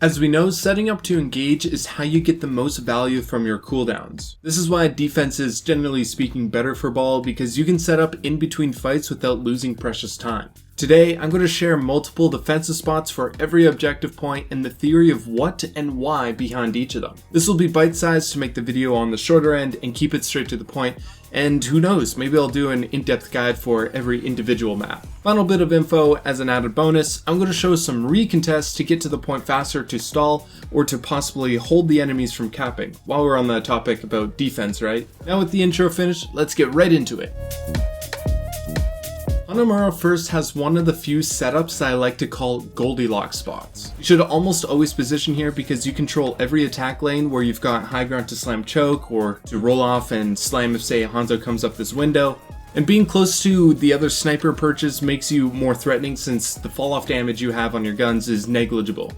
As we know, setting up to engage is how you get the most value from your cooldowns. This is why defense is generally speaking better for ball, because you can set up in between fights without losing precious time. Today, I'm going to share multiple defensive spots for every objective point and the theory of what and why behind each of them. This will be bite-sized to make the video on the shorter end and keep it straight to the point, and who knows, maybe I'll do an in-depth guide for every individual map. Final bit of info as an added bonus, I'm going to show some recontests to get to the point faster to stall or to possibly hold the enemies from capping, while we're on the topic about defense, right? Now with the intro finished, let's get right into it. Hanamura first has one of the few setups that I like to call Goldilocks spots. You should almost always position here because you control every attack lane where you've got high ground to slam choke or to roll off and slam if say Hanzo comes up this window. And being close to the other sniper perches makes you more threatening since the fall off damage you have on your guns is negligible.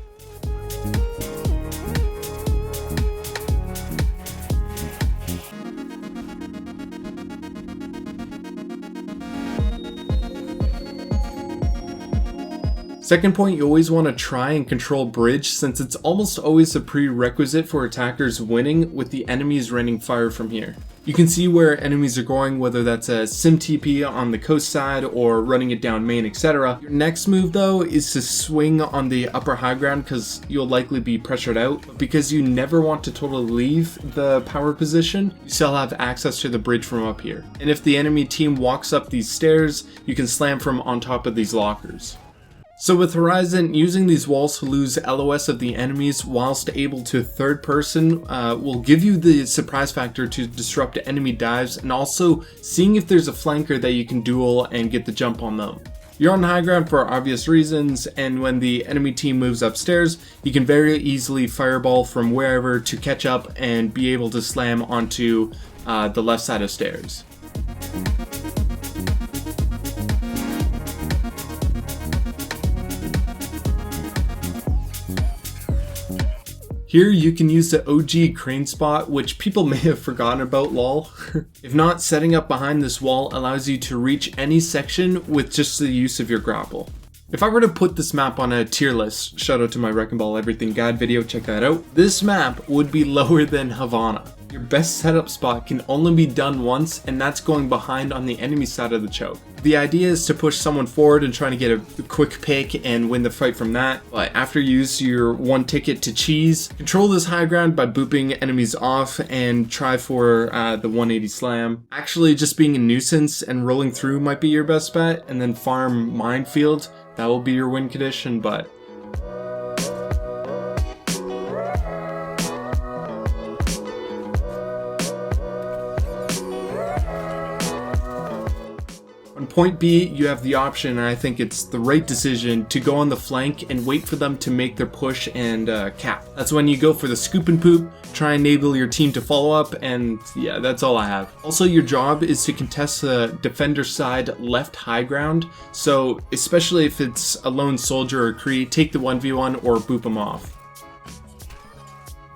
Second point, you always want to try and control bridge since it's almost always a prerequisite for attackers winning with the enemies raining fire from here. You can see where enemies are going, whether that's a sim TP on the coast side or running it down main, etc. Your next move though is to swing on the upper high ground because you'll likely be pressured out. But because you never want to totally leave the power position, you still have access to the bridge from up here. And if the enemy team walks up these stairs, you can slam from on top of these lockers. So with Horizon, using these walls to lose LOS of the enemies whilst able to third person will give you the surprise factor to disrupt enemy dives and also seeing if there's a flanker that you can duel and get the jump on them. You're on high ground for obvious reasons, and when the enemy team moves upstairs, you can very easily fireball from wherever to catch up and be able to slam onto the left side of stairs. Here you can use the OG crane spot, which people may have forgotten about, lol. If not, setting up behind this wall allows you to reach any section with just the use of your grapple. If I were to put this map on a tier list, shout out to my Wrecking Ball Everything guide video, check that out, this map would be lower than Havana. Your best setup spot can only be done once, and that's going behind on the enemy side of the choke. The idea is to push someone forward and trying to get a quick pick and win the fight from that, but after you use your one ticket to cheese, control this high ground by booping enemies off and try for the 180 slam. Actually, just being a nuisance and rolling through might be your best bet, and then farm minefield, that will be your win condition, but on point B, you have the option, and I think it's the right decision, to go on the flank and wait for them to make their push and cap. That's when you go for the scoop and poop, try and enable your team to follow up, and yeah, that's all I have. Also, your job is to contest the defender side left high ground, so especially if it's a lone soldier or Kree, take the 1v1 or boop them off.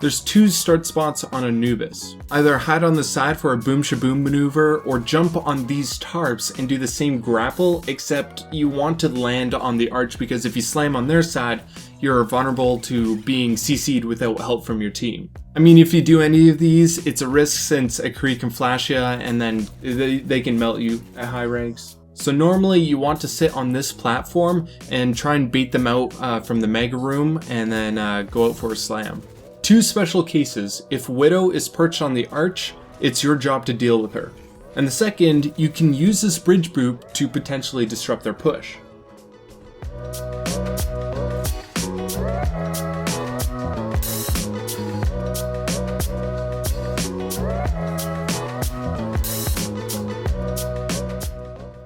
There's two start spots on Anubis. Either hide on the side for a boom shaboom maneuver or jump on these tarps and do the same grapple, except you want to land on the arch because if you slam on their side, you're vulnerable to being CC'd without help from your team. I mean, if you do any of these, it's a risk since a Kree can flash you and then they can melt you at high ranks. So normally you want to sit on this platform and try and bait them out from the mega room and then go out for a slam. Two special cases: if Widow is perched on the arch, it's your job to deal with her. And the second, you can use this bridge boop to potentially disrupt their push.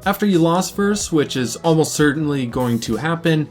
After you lost first, which is almost certainly going to happen,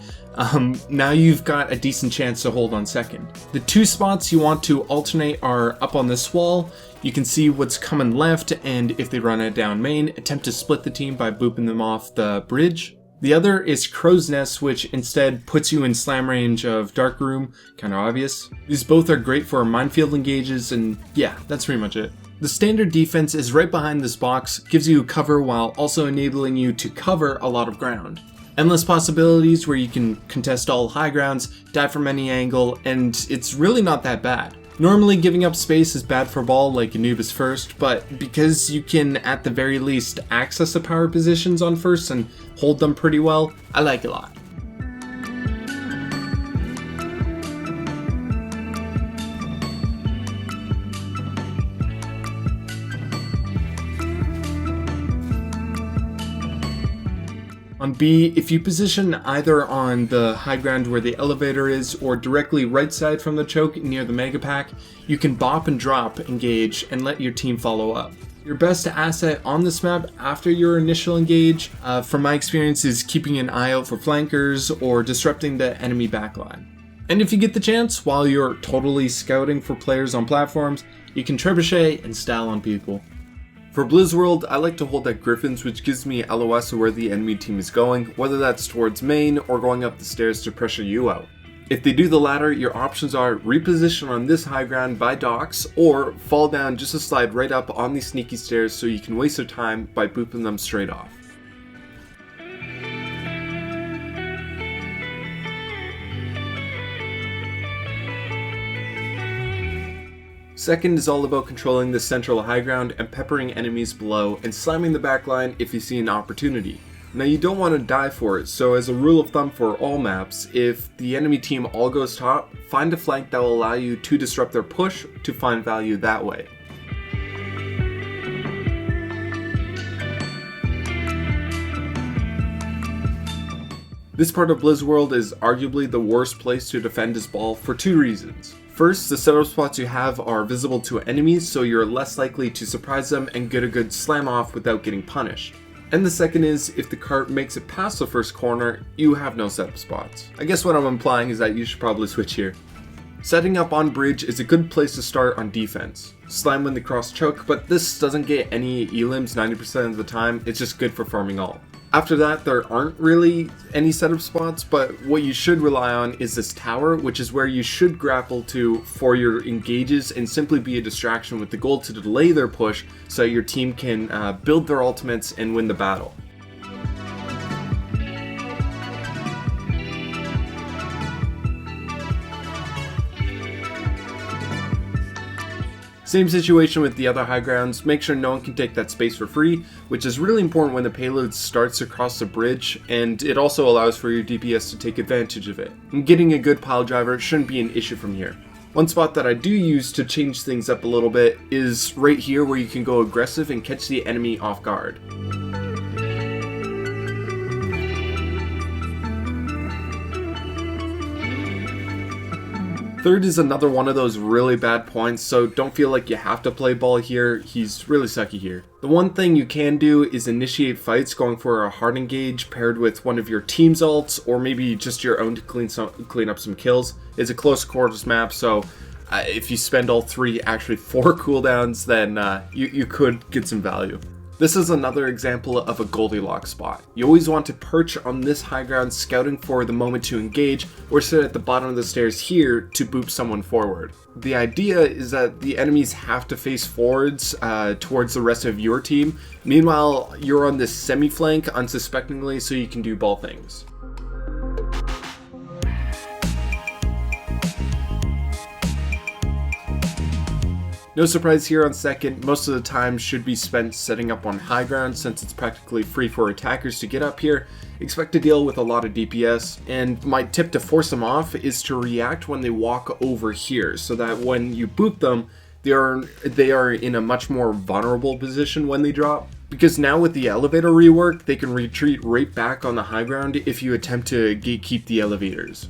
now you've got a decent chance to hold on second. The two spots you want to alternate are up on this wall. You can see what's coming left, and if they run it down main, attempt to split the team by booping them off the bridge. The other is Crow's Nest, which instead puts you in slam range of Dark Room, kinda obvious. These both are great for minefield engages, and yeah, that's pretty much it. The standard defense is right behind this box, gives you cover while also enabling you to cover a lot of ground. Endless possibilities where you can contest all high grounds, die from any angle, and it's really not that bad. Normally giving up space is bad for ball like Anubis first, but because you can at the very least access the power positions on first and hold them pretty well, I like it a lot. On B, if you position either on the high ground where the elevator is or directly right side from the choke near the mega pack, you can bop and drop engage and let your team follow up. Your best asset on this map after your initial engage, from my experience, is keeping an eye out for flankers or disrupting the enemy backline. And if you get the chance, while you're totally scouting for players on platforms, you can trebuchet and style on people. For Blizzworld, I like to hold at Griffins, which gives me LOS of where the enemy team is going, whether that's towards main or going up the stairs to pressure you out. If they do the latter, your options are reposition on this high ground by docks, or fall down just to slide right up on these sneaky stairs so you can waste their time by booping them straight off. Second is all about controlling the central high ground and peppering enemies below and slamming the backline if you see an opportunity. Now you don't want to die for it, so as a rule of thumb for all maps, if the enemy team all goes top, find a flank that will allow you to disrupt their push to find value that way. This part of Blizzworld is arguably the worst place to defend his ball for two reasons. First, the setup spots you have are visible to enemies, so you're less likely to surprise them and get a good slam off without getting punished. And the second is, if the cart makes it past the first corner, you have no setup spots. I guess what I'm implying is that you should probably switch here. Setting up on bridge is a good place to start on defense. Slam when they cross choke, but this doesn't get any elims 90% of the time, it's just good for farming all. After that, there aren't really any setup spots, but what you should rely on is this tower, which is where you should grapple to for your engages and simply be a distraction with the goal to delay their push so your team can build their ultimates and win the battle. Same situation with the other high grounds, make sure no one can take that space for free, which is really important when the payload starts across the bridge, and it also allows for your DPS to take advantage of it. And getting a good pile driver shouldn't be an issue from here. One spot that I do use to change things up a little bit is right here where you can go aggressive and catch the enemy off guard. Third is another one of those really bad points, so don't feel like you have to play ball here, he's really sucky here. The one thing you can do is initiate fights going for a hard engage paired with one of your team's ults, or maybe just your own to clean up some kills. It's a close quarters map, so if you spend all three, actually 4 cooldowns, then you could get some value. This is another example of a Goldilocks spot. You always want to perch on this high ground scouting for the moment to engage, or sit at the bottom of the stairs here to boop someone forward. The idea is that the enemies have to face forwards towards the rest of your team. Meanwhile, you're on this semi-flank unsuspectingly so you can do ball things. No surprise here on second, most of the time should be spent setting up on high ground since it's practically free for attackers to get up here. Expect to deal with a lot of DPS, and my tip to force them off is to react when they walk over here so that when you boop them, they are in a much more vulnerable position when they drop. Because now with the elevator rework, they can retreat right back on the high ground if you attempt to gatekeep the elevators.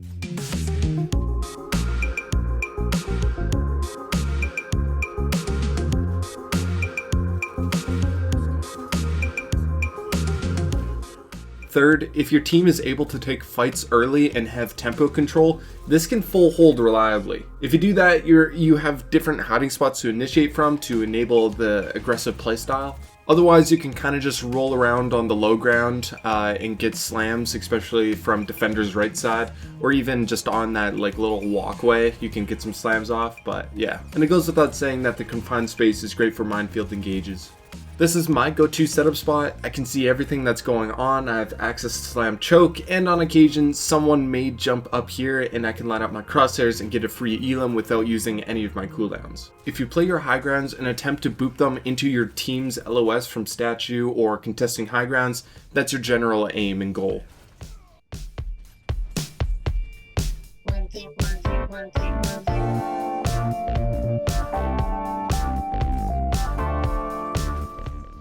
Third, if your team is able to take fights early and have tempo control, this can full hold reliably. If you do that, you have different hiding spots to initiate from to enable the aggressive playstyle. Otherwise, you can kind of just roll around on the low ground and get slams, especially from defender's right side, or even just on that like little walkway, you can get some slams off, but yeah. And it goes without saying that the confined space is great for minefield engages. This is my go-to setup spot. I can see everything that's going on. I have access to slam choke, and on occasion someone may jump up here and I can line up my crosshairs and get a free elim without using any of my cooldowns. If you play your high grounds and attempt to boop them into your team's LOS from statue or contesting high grounds, that's your general aim and goal.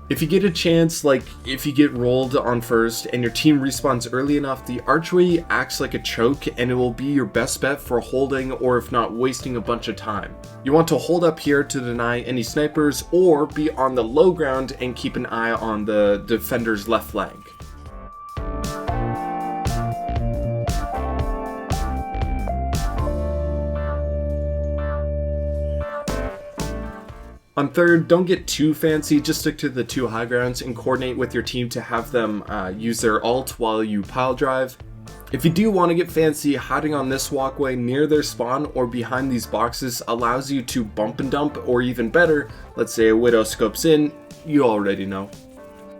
If you get a chance, like if you get rolled on first and your team respawns early enough, the archway acts like a choke and it will be your best bet for holding, or if not, wasting a bunch of time. You want to hold up here to deny any snipers, or be on the low ground and keep an eye on the defender's left flank. On third, don't get too fancy, just stick to the 2 high grounds and coordinate with your team to have them use their ult while you pile drive. If you do want to get fancy, hiding on this walkway near their spawn or behind these boxes allows you to bump and dump, or even better, let's say a Widow scopes in, you already know.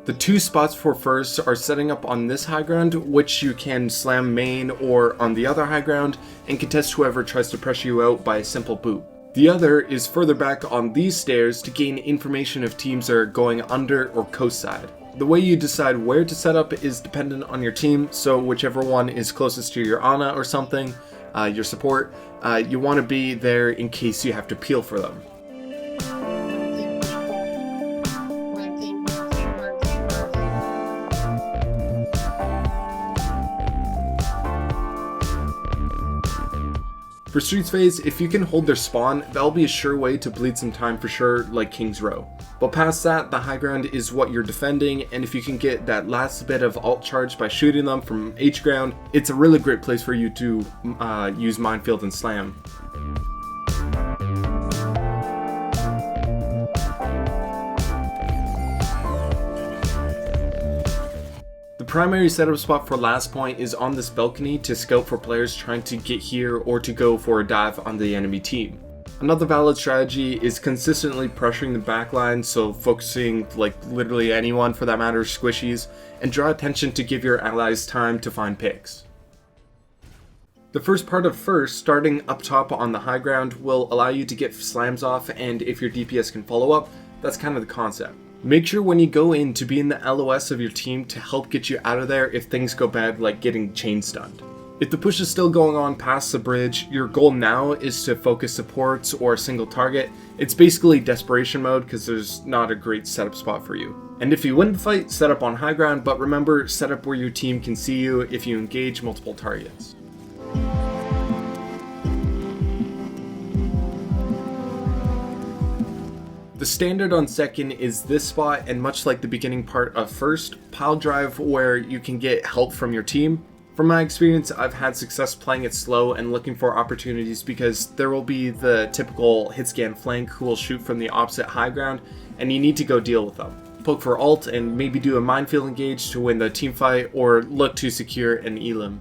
The 2 spots for first are setting up on this high ground, which you can slam main, or on the other high ground and contest whoever tries to pressure you out by a simple boop. The other is further back on these stairs to gain information if teams are going under or coast side. The way you decide where to set up is dependent on your team, so whichever one is closest to your Ana or something, your support, you want to be there in case you have to peel for them. For Streets phase, if you can hold their spawn, that'll be a sure way to bleed some time for sure, like King's Row. But past that, the high ground is what you're defending, and if you can get that last bit of ult charge by shooting them from H ground, it's a really great place for you to use Minefield and Slam. The primary setup spot for last point is on this balcony to scout for players trying to get here or to go for a dive on the enemy team. Another valid strategy is consistently pressuring the backline, so focusing like literally anyone for that matter, squishies, and draw attention to give your allies time to find picks. The first part of first, starting up top on the high ground, will allow you to get slams off, and if your DPS can follow up, that's kind of the concept. Make sure when you go in to be in the LOS of your team to help get you out of there if things go bad, like getting chain stunned. If the push is still going on past the bridge, your goal now is to focus supports or a single target. It's basically desperation mode because there's not a great setup spot for you. And if you win the fight, set up on high ground, but remember, set up where your team can see you if you engage multiple targets. The standard on second is this spot, and much like the beginning part of first, pile drive where you can get help from your team. From my experience, I've had success playing it slow and looking for opportunities because there will be the typical hit scan flank who will shoot from the opposite high ground, and you need to go deal with them. Poke for ult and maybe do a minefield engage to win the team fight, or look to secure an elim.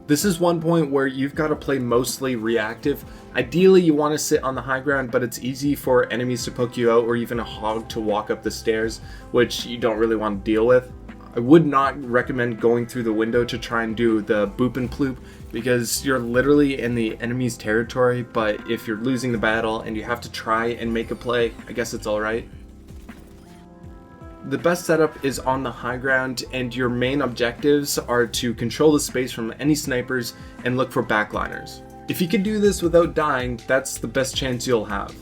This is one point where you've got to play mostly reactive. Ideally you want to sit on the high ground, but it's easy for enemies to poke you out or even a hog to walk up the stairs, which you don't really want to deal with. I would not recommend going through the window to try and do the boop and ploop because you're literally in the enemy's territory, but if you're losing the battle and you have to try and make a play, I guess it's alright. The best setup is on the high ground, and your main objectives are to control the space from any snipers and look for backliners. If you can do this without dying, that's the best chance you'll have.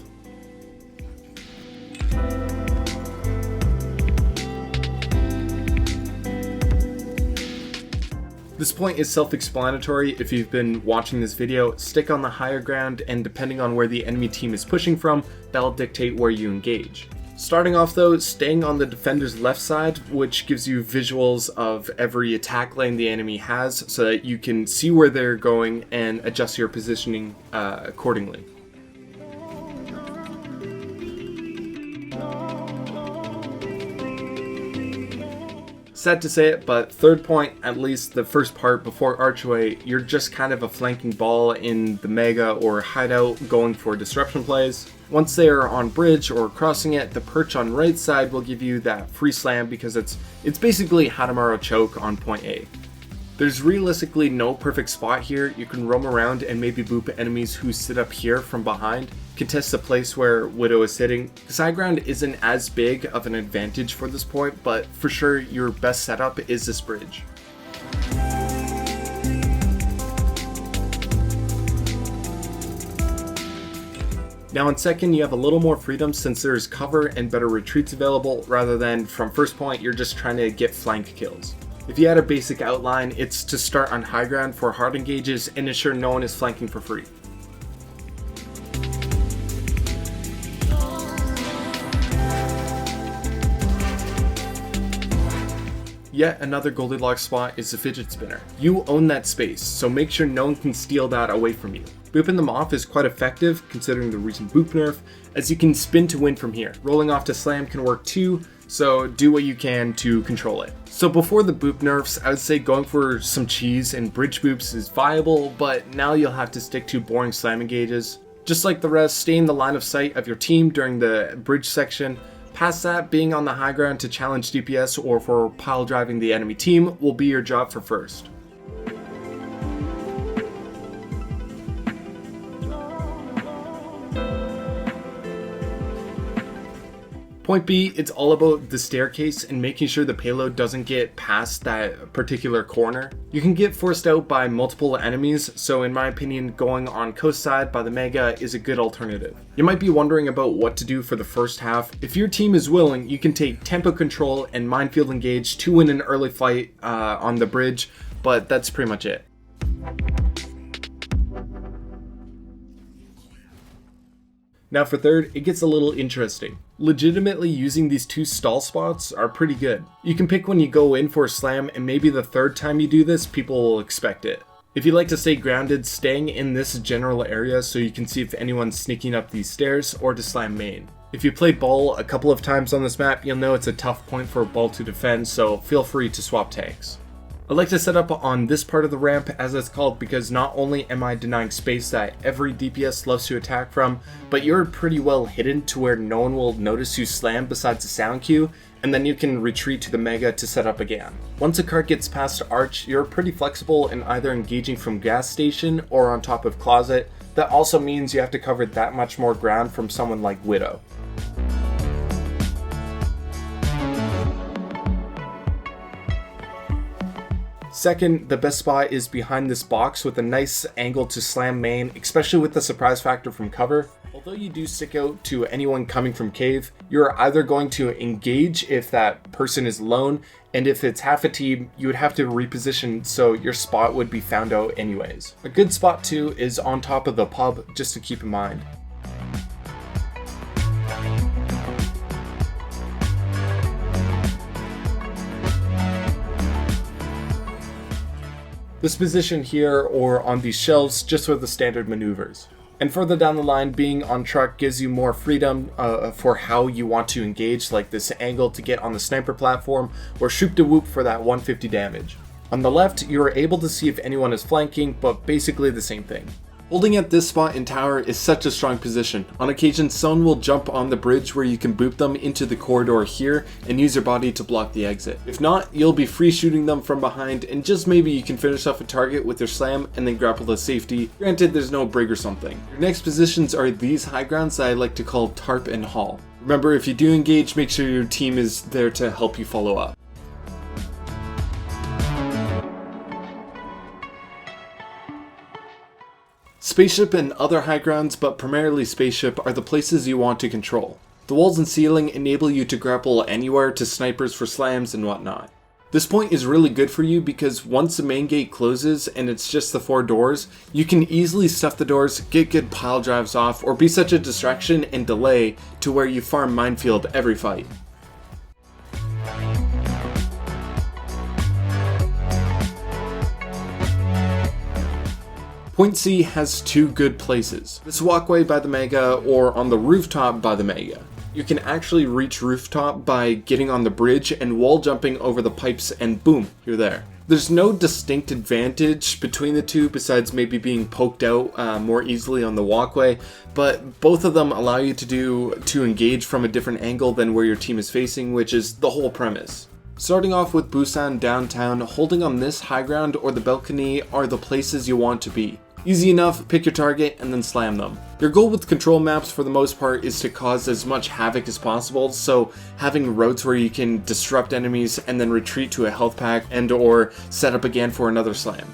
This point is self-explanatory if you've been watching this video. Stick on the higher ground, and depending on where the enemy team is pushing from, that'll dictate where you engage. Starting off though, staying on the defender's left side, which gives you visuals of every attack lane the enemy has so that you can see where they're going and adjust your positioning accordingly. Sad to say it, but third point, at least the first part before archway, you're just kind of a flanking ball in the mega or hideout going for disruption plays. Once they are on bridge or crossing it, the perch on right side will give you that free slam because it's basically Hanamura choke on point A. There's realistically no perfect spot here. You can roam around and maybe boop enemies who sit up here from behind, contest the place where Widow is sitting. This high ground isn't as big of an advantage for this point, but for sure your best setup is this bridge. Now in second, you have a little more freedom since there's cover and better retreats available, rather than from first point you're just trying to get flank kills. If you had a basic outline, it's to start on high ground for hard engages and ensure no one is flanking for free. Yet another Goldilocks spot is the fidget spinner. You own that space, so make sure no one can steal that away from you. Booping them off is quite effective considering the recent boop nerf, as you can spin to win from here. Rolling off to slam can work too, so do what you can to control it. So before the boop nerfs, I would say going for some cheese and bridge boops is viable, but now you'll have to stick to boring slam engages. Just like the rest, stay in the line of sight of your team during the bridge section. Past that, being on the high ground to challenge DPS or for pile driving the enemy team will be your job for first. Point B, it's all about the staircase and making sure the payload doesn't get past that particular corner. You can get forced out by multiple enemies, so in my opinion, going on coast side by the mega is a good alternative. You might be wondering about what to do for the first half. If your team is willing, you can take tempo control and minefield engage to win an early fight on the bridge, but that's pretty much it. Now for third, it gets a little interesting. Legitimately using these two stall spots are pretty good. You can pick when you go in for a slam, and maybe the third time you do this, people will expect it. If you like to stay grounded, staying in this general area so you can see if anyone's sneaking up these stairs, or to slam main. If you played ball a couple of times on this map, you'll know it's a tough point for a ball to defend, so feel free to swap tanks. I like to set up on this part of the ramp, as it's called, because not only am I denying space that every DPS loves to attack from, but you're pretty well hidden to where no one will notice you slam besides the sound cue, and then you can retreat to the mega to set up again. Once a card gets past arch, you're pretty flexible in either engaging from gas station or on top of closet. That also means you have to cover that much more ground from someone like Widow. Second, the best spot is behind this box with a nice angle to slam main, especially with the surprise factor from cover. Although you do stick out to anyone coming from cave, you're either going to engage if that person is alone, and if it's half a team, you would have to reposition so your spot would be found out anyways. A good spot too is on top of the pub, just to keep in mind. This position here or on these shelves just for the standard maneuvers. And further down the line, being on truck gives you more freedom for how you want to engage, like this angle to get on the sniper platform or shoop de whoop for that 150 damage. On the left, you are able to see if anyone is flanking, but basically the same thing. Holding at this spot in tower is such a strong position. On occasion, someone will jump on the bridge where you can boop them into the corridor here and use your body to block the exit. If not, you'll be free shooting them from behind, and just maybe you can finish off a target with your slam and then grapple to safety. Granted, there's no brig or something. Your next positions are these high grounds that I like to call tarp and hall. Remember, if you do engage, make sure your team is there to help you follow up. Spaceship and other high grounds, but primarily spaceship, are the places you want to control. The walls and ceiling enable you to grapple anywhere to snipers for slams and whatnot. This point is really good for you because once the main gate closes and it's just the 4 doors, you can easily stuff the doors, get good pile drives off, or be such a distraction and delay to where you farm minefield every fight. Point C has 2 good places, this walkway by the mega or on the rooftop by the mega. you can actually reach rooftop by getting on the bridge and wall jumping over the pipes, and boom, you're there. There's no distinct advantage between the two besides maybe being poked out more easily on the walkway, but both of them allow you to engage from a different angle than where your team is facing, which is the whole premise. Starting off with Busan downtown, holding on this high ground or the balcony are the places you want to be. Easy enough, pick your target and then slam them. Your goal with control maps for the most part is to cause as much havoc as possible, so having routes where you can disrupt enemies and then retreat to a health pack and or set up again for another slam.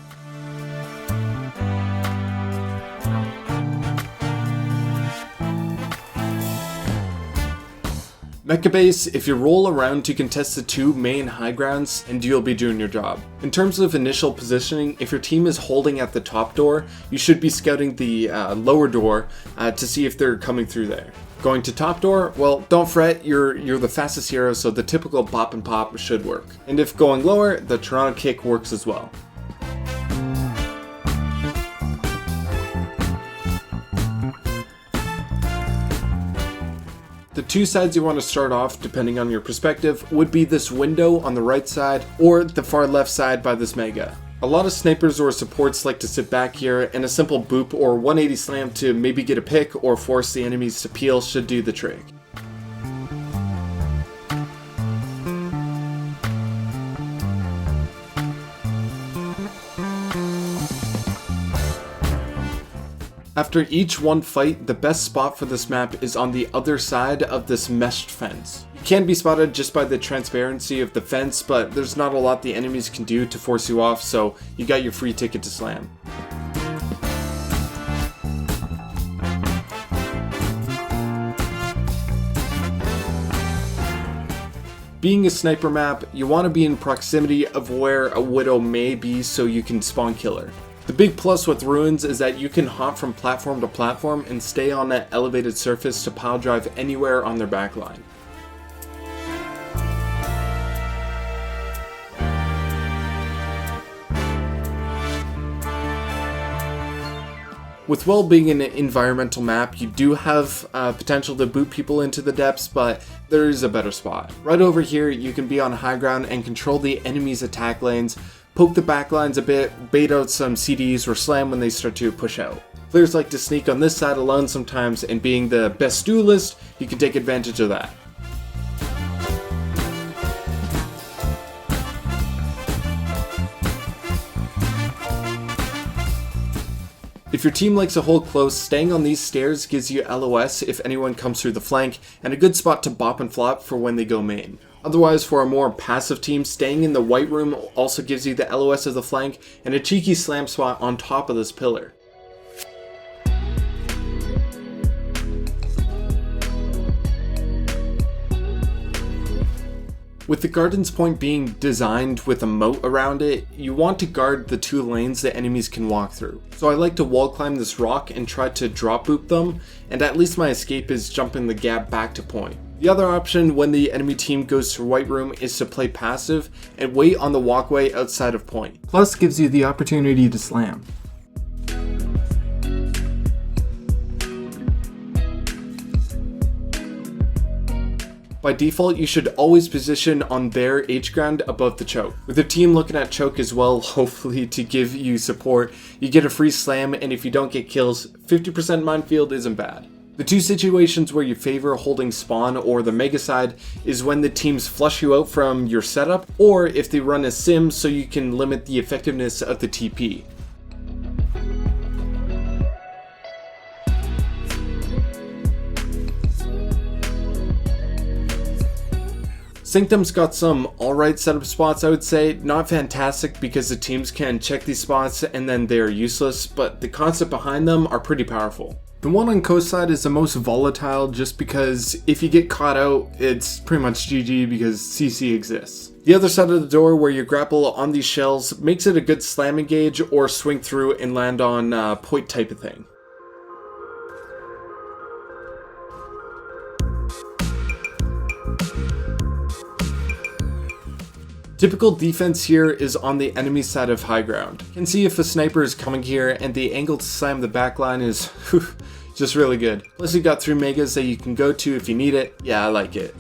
Mecha Base, if you roll around to contest the two main high grounds, and you'll be doing your job. In terms of initial positioning, if your team is holding at the top door, you should be scouting the lower door to see if they're coming through there. Going to top door, well, don't fret, you're the fastest hero, so the typical bop and pop should work. And if going lower, the Toronto kick works as well. The two sides you want to start off, depending on your perspective, would be this window on the right side or the far left side by this mega. A lot of snipers or supports like to sit back here, and a simple boop or 180 slam to maybe get a pick or force the enemies to peel should do the trick. After each one fight, the best spot for this map is on the other side of this meshed fence. You can be spotted just by the transparency of the fence, but there's not a lot the enemies can do to force you off, so you got your free ticket to slam. Being a sniper map, you want to be in proximity of where a widow may be so you can spawn kill her. The big plus with ruins is that you can hop from platform to platform and stay on that elevated surface to pile drive anywhere on their backline. With Well being an environmental map, you do have potential to boot people into the depths, but there is a better spot. Right over here, you can be on high ground and control the enemy's attack lanes, poke the backlines a bit, bait out some CDs or slam when they start to push out. Players like to sneak on this side alone sometimes, and being the best duelist, you can take advantage of that. If your team likes to hold close, staying on these stairs gives you LOS if anyone comes through the flank, and a good spot to bop and flop for when they go main. Otherwise, for a more passive team, staying in the white room also gives you the LOS of the flank and a cheeky slam spot on top of this pillar. With the garden's point being designed with a moat around it, you want to guard the two lanes that enemies can walk through. So I like to wall climb this rock and try to drop boop them, and at least my escape is jumping the gap back to point. The other option when the enemy team goes to white room is to play passive and wait on the walkway outside of point. Plus gives you the opportunity to slam. By default, you should always position on their H ground above the choke. With the team looking at choke as well, hopefully to give you support, you get a free slam, and if you don't get kills, 50% minefield isn't bad. The two situations where you favor holding spawn or the mega side is when the teams flush you out from your setup, or if they run a sim so you can limit the effectiveness of the TP. Sanctum's got some alright setup spots, I would say. Not fantastic because the teams can check these spots and then they're useless, but the concept behind them are pretty powerful. The one on coast side is the most volatile just because if you get caught out, it's pretty much GG because CC exists. The other side of the door where you grapple on these shells makes it a good slam engage or swing through and land on point type of thing. Typical defense here is on the enemy side of high ground. You can see if a sniper is coming here and the angle to slam the backline is Just really good. Plus you got 3 megas that you can go to if you need it. Yeah, I like it.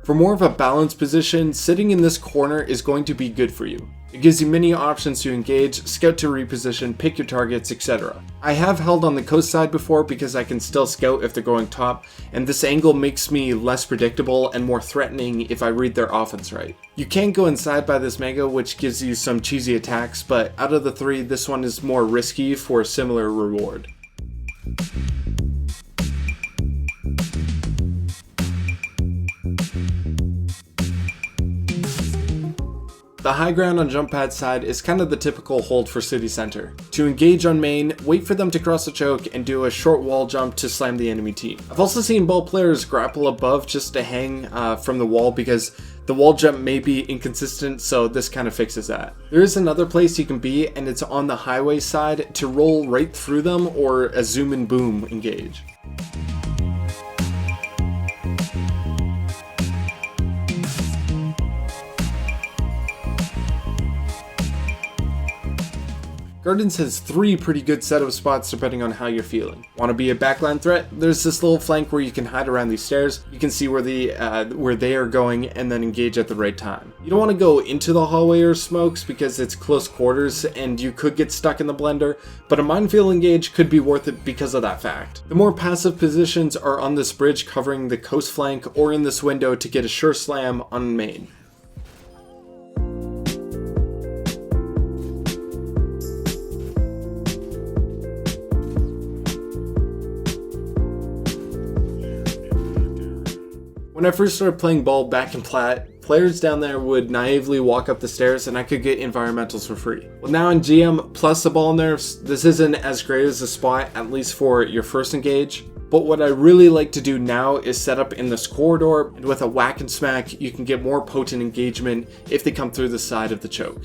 For more of a balanced position, sitting in this corner is going to be good for you. It gives you many options to engage, scout to reposition, pick your targets, etc. I have held on the coast side before because I can still scout if they're going top, and this angle makes me less predictable and more threatening if I read their offense right. You can go inside by this mega, which gives you some cheesy attacks, but out of the 3, this one is more risky for a similar reward. The high ground on jump pad side is kind of the typical hold for city center. To engage on main, wait for them to cross the choke and do a short wall jump to slam the enemy team. I've also seen ball players grapple above just to hang from the wall because the wall jump may be inconsistent, so this kind of fixes that. There is another place you can be, and it's on the highway side to roll right through them or a zoom and boom engage. Gardens has 3 pretty good setup spots depending on how you're feeling. Want to be a backline threat? There's this little flank where you can hide around these stairs. You can see where they are going and then engage at the right time. You don't want to go into the hallway or smokes because it's close quarters and you could get stuck in the blender, but a minefield engage could be worth it because of that fact. The more passive positions are on this bridge covering the coast flank or in this window to get a sure slam on main. When I first started playing ball back in Plat, players down there would naively walk up the stairs and I could get environmentals for free. Well, now in GM plus the ball nerfs, this isn't as great as a spot, at least for your first engage. But what I really like to do now is set up in this corridor, and with a whack and smack, you can get more potent engagement if they come through the side of the choke.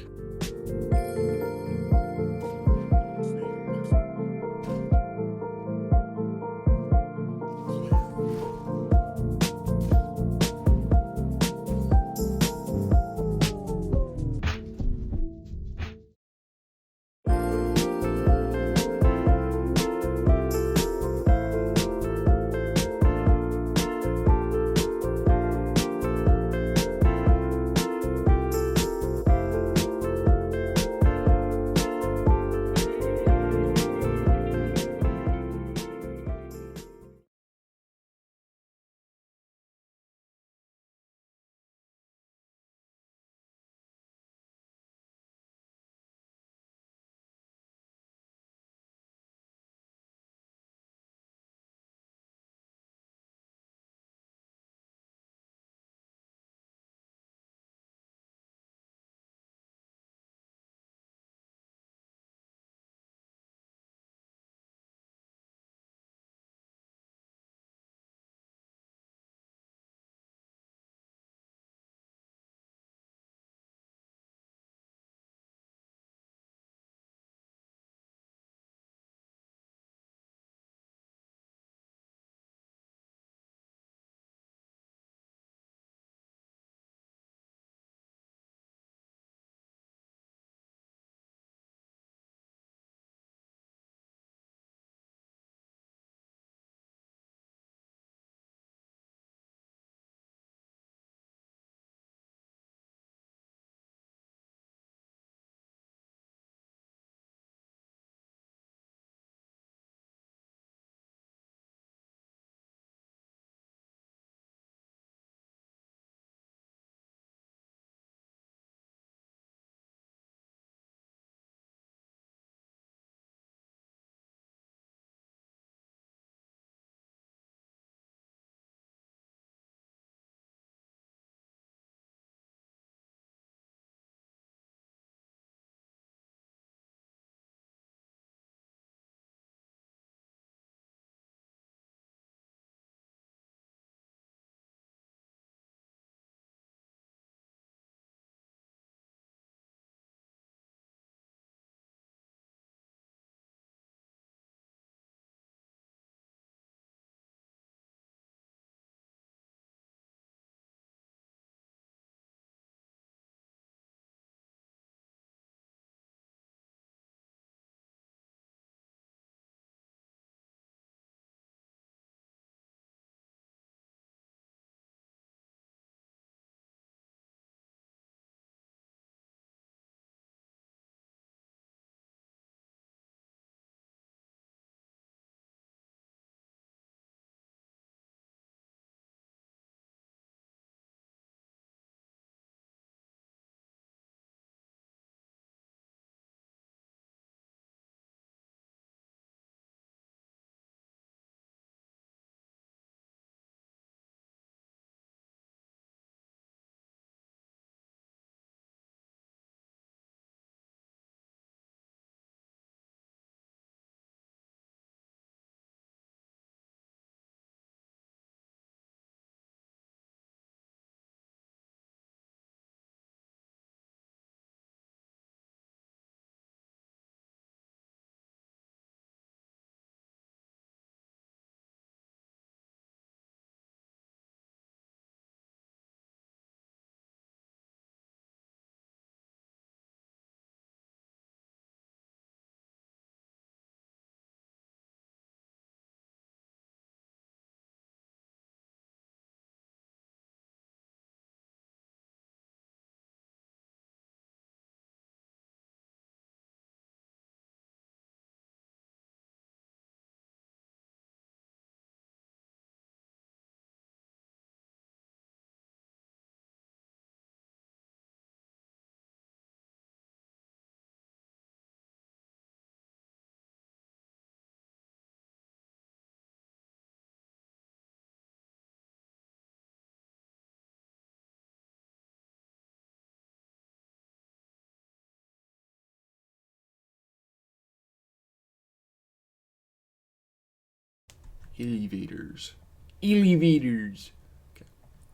Elevators. Elevators.